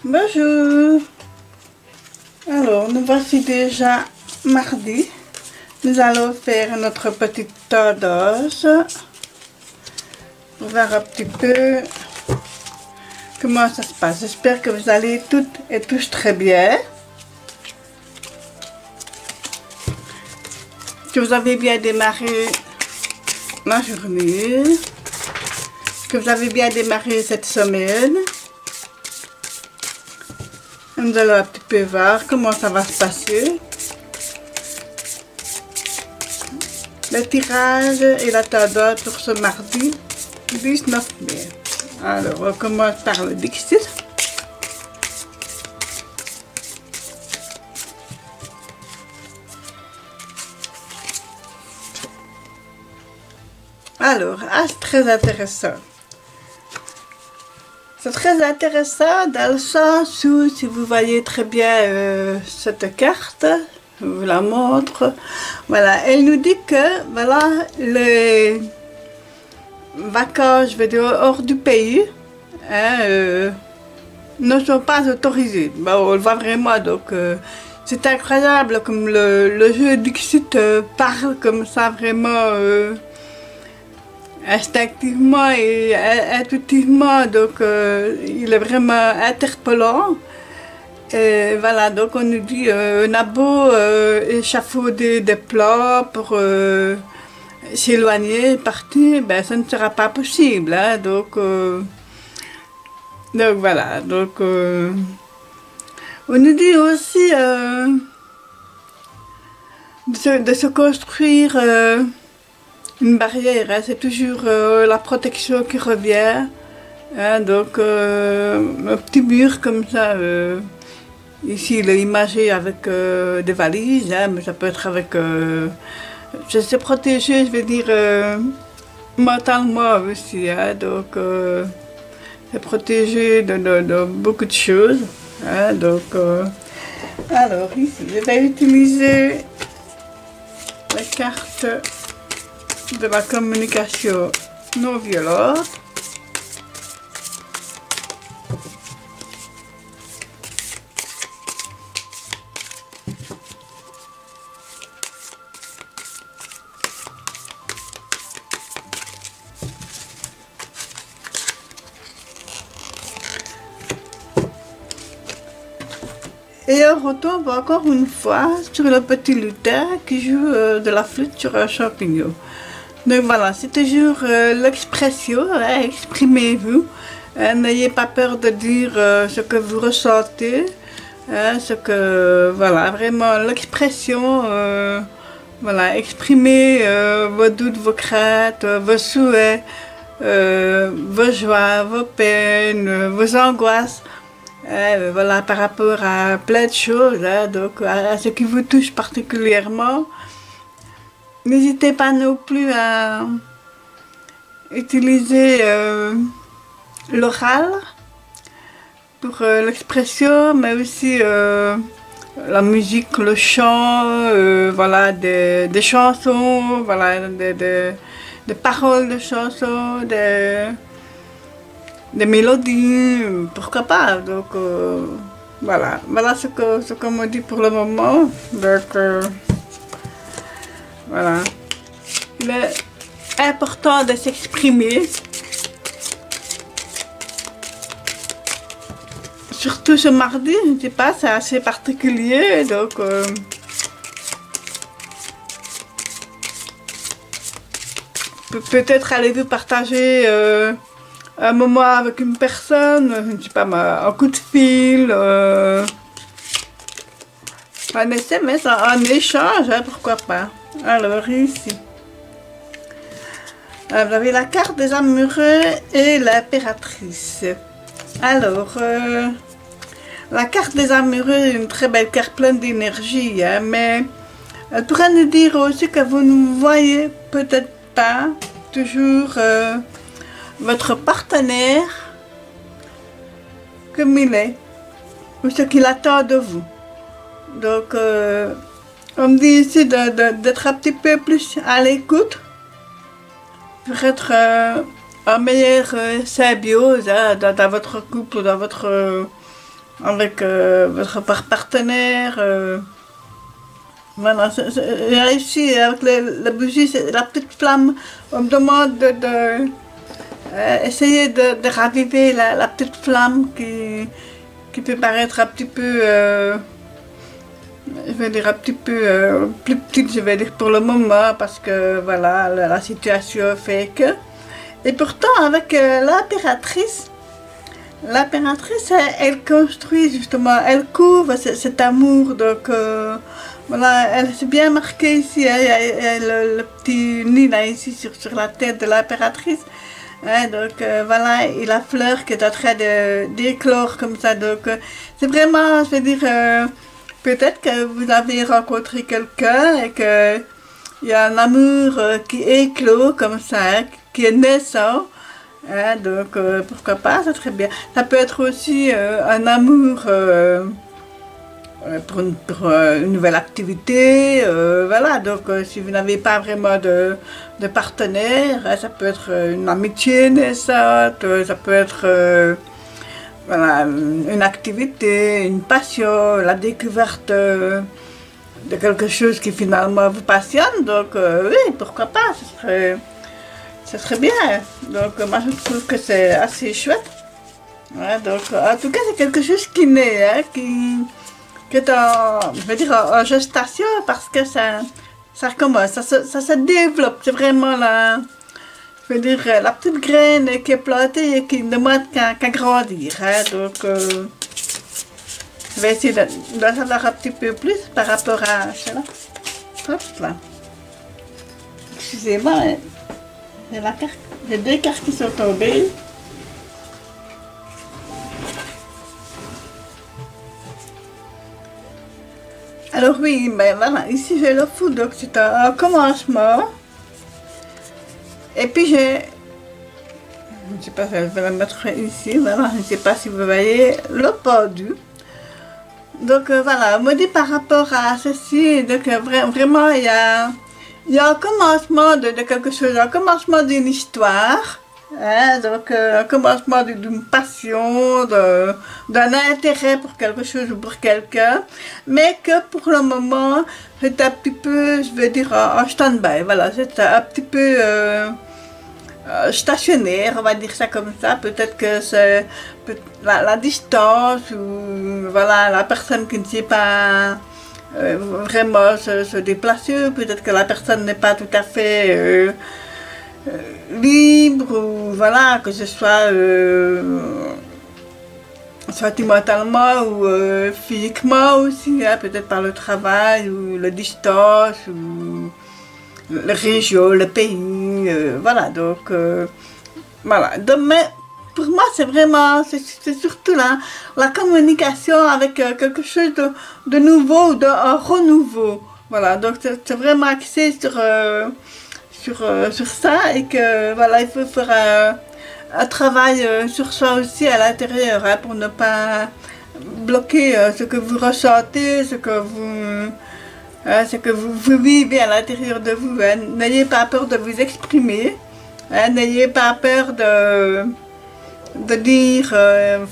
Bonjour. Alors, nous voici déjà mardi. Nous allons faire notre petite dose pour voir un petit peu comment ça se passe. J'espère que vous allez toutes et tous très bien. Que vous avez bien démarré la journée. Que vous avez bien démarré cette semaine. Nous allons un petit peu voir comment ça va se passer. Le tirage et la tendance pour ce mardi 19 mai. Alors, on commence par le Dixit. Alors, c'est très intéressant. C'est très intéressant dans le sens où, si vous voyez très bien cette carte, je vous la montre, voilà, elle nous dit que, voilà, les vacances, je veux dire, hors du pays, hein, ne sont pas autorisées. Bon, on le voit vraiment, donc c'est incroyable comme le jeu Dixit parle comme ça, vraiment instinctivement et intuitivement, donc il est vraiment interpellant. Et voilà, donc on nous dit on a beau échafauder des plans pour s'éloigner, partir, ben ça ne sera pas possible, hein, donc voilà, donc on nous dit aussi de se construire une barrière, hein, c'est toujours la protection qui revient, hein, donc un petit mur comme ça, ici il est imagé avec des valises, hein, mais ça peut être avec, je sais protéger, je vais dire, mentalement aussi, hein, donc c'est protégé de beaucoup de choses, hein, donc alors ici je vais utiliser la carte de la communication non violente. Et on retombe encore une fois sur le petit lutin qui joue de la flûte sur un champignon. Donc voilà, c'est toujours l'expression, hein, exprimez-vous, hein, n'ayez pas peur de dire ce que vous ressentez, hein, ce que, voilà, vraiment l'expression, voilà, exprimez vos doutes, vos craintes, vos souhaits, vos joies, vos peines, vos angoisses, voilà, par rapport à plein de choses, hein, donc à ce qui vous touche particulièrement. N'hésitez pas non plus à utiliser l'oral pour l'expression, mais aussi la musique, le chant, voilà, des chansons, voilà, des paroles de chansons, des mélodies, pourquoi pas. Donc voilà, voilà ce qu'on me dit pour le moment. Donc voilà, il est important de s'exprimer, surtout ce mardi, je ne sais pas, c'est assez particulier, donc peut-être allez-vous partager un moment avec une personne, je ne sais pas, un coup de fil, un SMS, un échange, hein, pourquoi pas. Alors ici, vous avez la carte des amoureux et l'impératrice. Alors, la carte des amoureux est une très belle carte pleine d'énergie, hein, mais elle pourrait nous dire aussi que vous ne voyez peut-être pas toujours votre partenaire comme il est, ou ce qu'il attend de vous. Donc, on me dit ici d'être un petit peu plus à l'écoute pour être en meilleure symbiose, hein, dans votre couple, dans votre avec votre partenaire. Voilà, j'ai réussi avec la bougie, la petite flamme. On me demande de essayer de raviver la petite flamme qui peut paraître un petit peu, je vais dire un petit peu plus petite, je vais dire pour le moment, parce que voilà, la situation fait que. Et pourtant, avec l'impératrice, elle construit justement, elle couvre cet amour, donc voilà, elle s'est bien marquée ici, il y a le petit nid là ici sur la tête de l'impératrice. Hein, donc voilà, et la fleur qui est en train d'éclore comme ça, donc c'est vraiment, je veux dire, peut-être que vous avez rencontré quelqu'un et qu'il y a un amour qui éclot comme ça, hein, qui est naissant, hein, donc pourquoi pas, c'est très bien. Ça peut être aussi un amour pour une nouvelle activité, voilà, donc si vous n'avez pas vraiment de partenaire, ça peut être une amitié naissante, ça peut être voilà, une activité, une passion, la découverte de quelque chose qui finalement vous passionne, donc oui, pourquoi pas, ce serait bien, donc moi je trouve que c'est assez chouette, ouais, donc en tout cas c'est quelque chose qui naît, hein, qui est je veux dire, en gestation, parce que ça recommence, ça se développe, c'est vraiment je veux dire, la petite graine qui est plantée et qui ne demande qu'à grandir, hein, donc je vais essayer d'en savoir un petit peu plus par rapport à cela. Hop là. Excusez-moi, j'ai deux cartes qui sont tombées. Alors oui, ben voilà, ici j'ai le fou, donc c'est un commencement. Et puis je ne sais pas, je vais la mettre ici, voilà, je ne sais pas si vous voyez le pendu. Donc voilà, on me dit par rapport à ceci, donc vraiment il y a un commencement de quelque chose, un commencement d'une histoire. Hein, donc un commencement d'une passion, d'un intérêt pour quelque chose ou pour quelqu'un, mais que pour le moment c'est un petit peu, je veux dire, en stand-by, voilà, c'est un petit peu stationnaire, on va dire ça comme ça. Peut-être que c'est la distance ou voilà, la personne qui ne sait pas vraiment se déplacer, peut-être que la personne n'est pas tout à fait libre, ou voilà, que ce soit sentimentalement ou physiquement aussi, hein, peut-être par le travail ou la distance ou la région, le pays, voilà, donc voilà. Donc, mais pour moi c'est vraiment, c'est surtout la communication avec quelque chose de nouveau, d'un renouveau, voilà, donc c'est vraiment axé sur ça, et que voilà, il faut faire un travail sur soi aussi à l'intérieur, hein, pour ne pas bloquer ce que vous ressentez, ce que vous vivez à l'intérieur de vous, hein. N'ayez pas peur de vous exprimer, hein, n'ayez pas peur de dire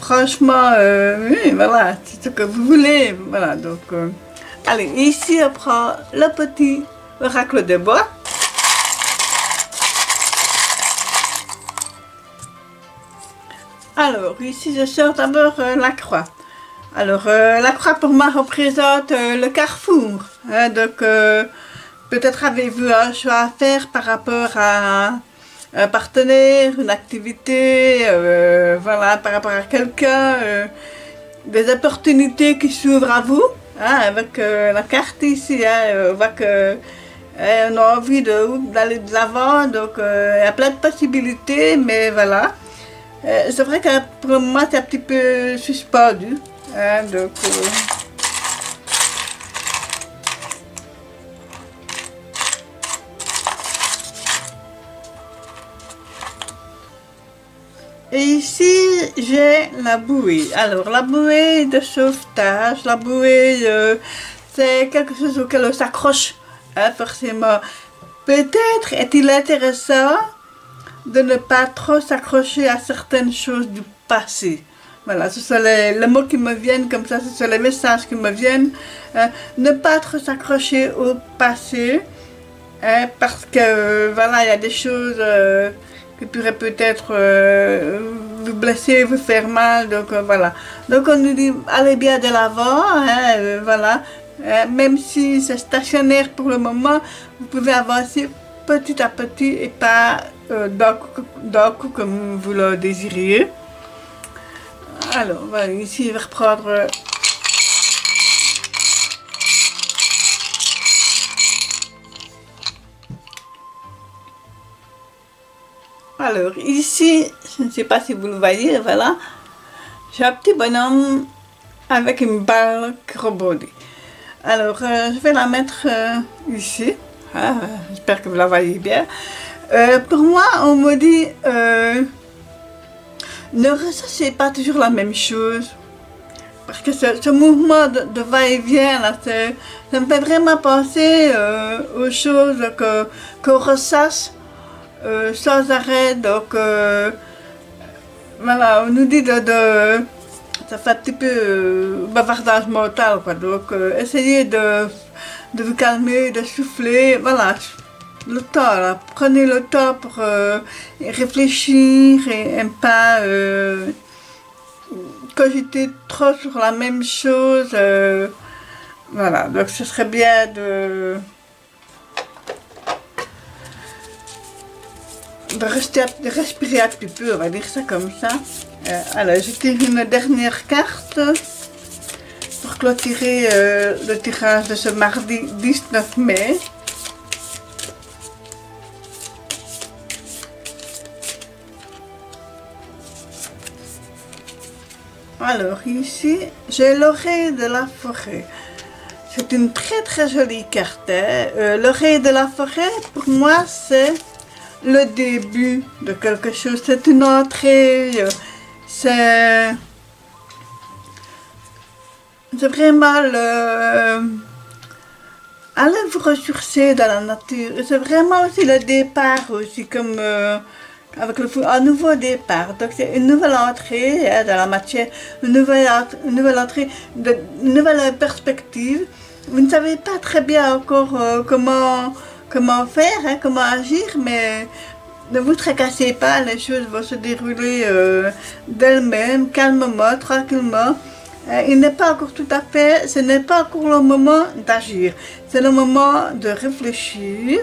franchement, oui, voilà, c'est ce que vous voulez, voilà, donc allez, ici on prend le petit oracle de bois. Alors, ici je sors d'abord la croix. Alors, la croix pour moi représente le carrefour. Hein, donc, peut-être avez-vous un choix à faire par rapport à un partenaire, une activité, voilà, par rapport à quelqu'un, des opportunités qui s'ouvrent à vous. Hein, avec la carte ici, hein, on voit que on a envie d'aller de l'avant, donc il y a plein de possibilités, mais voilà. C'est vrai que pour moi c'est un petit peu suspendu, hein, donc et ici j'ai la bouée. Alors la bouée de sauvetage, la bouée c'est quelque chose auquel on s'accroche, hein, forcément. Peut-être est-il intéressant de ne pas trop s'accrocher à certaines choses du passé. Voilà, ce sont les mots qui me viennent comme ça, ce sont les messages qui me viennent. Ne pas trop s'accrocher au passé, hein, parce que voilà, il y a des choses qui pourraient peut-être vous blesser, vous faire mal, donc voilà. Donc on nous dit, allez bien de l'avant, hein, voilà. Même si c'est stationnaire pour le moment, vous pouvez avancer petit à petit et pas d'un coup comme vous le désiriez. Alors, voilà, ici, je vais reprendre alors, ici, je ne sais pas si vous le voyez, voilà, j'ai un petit bonhomme avec une balle qui rebondit. Alors, je vais la mettre ici, hein, j'espère que vous la voyez bien. Pour moi, on me dit, ne ressachez pas toujours la même chose. Parce que ce mouvement de va-et-vient, là, ça me fait vraiment penser aux choses qu'on ressasse sans arrêt. Donc, voilà, on nous dit ça fait un petit peu bavardage mental, quoi. Donc, essayez de vous calmer, de souffler, voilà. Le temps, là, prenez le temps pour réfléchir et pas cogiter trop sur la même chose. Voilà, donc ce serait bien de respirer un petit peu, on va dire ça comme ça. Alors, je tire une dernière carte pour clôturer le tirage de ce mardi 19 mai. Alors ici, j'ai l'oreille de la forêt. C'est une très jolie carte. Hein. L'oreille de la forêt, pour moi, c'est le début de quelque chose. C'est une entrée. C'est vraiment aller vous ressourcer dans la nature. C'est vraiment aussi le départ, aussi comme avec un nouveau départ. Donc c'est une nouvelle entrée hein, dans la matière, une nouvelle entrée, une nouvelle perspective. Vous ne savez pas très bien encore comment faire, hein, comment agir, mais ne vous tracassez pas, les choses vont se dérouler d'elles-mêmes, calmement, tranquillement. Il n'est pas encore tout à fait, ce n'est pas encore le moment d'agir. C'est le moment de réfléchir,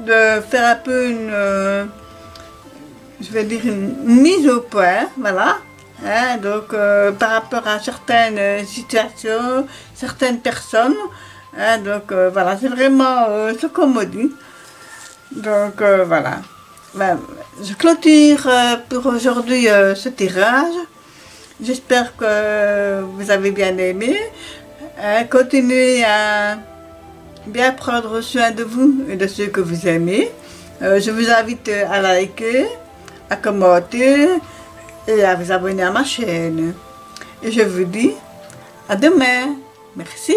de faire un peu je vais dire une mise au point, voilà. Hein, donc par rapport à certaines situations, certaines personnes. Hein, donc voilà, c'est vraiment ce qu'on me dit. Donc voilà. Ben, je clôture pour aujourd'hui ce tirage. J'espère que vous avez bien aimé. Continuez à bien prendre soin de vous et de ceux que vous aimez. Je vous invite à liker, à commenter et à vous abonner à ma chaîne. Et je vous dis à demain. Merci.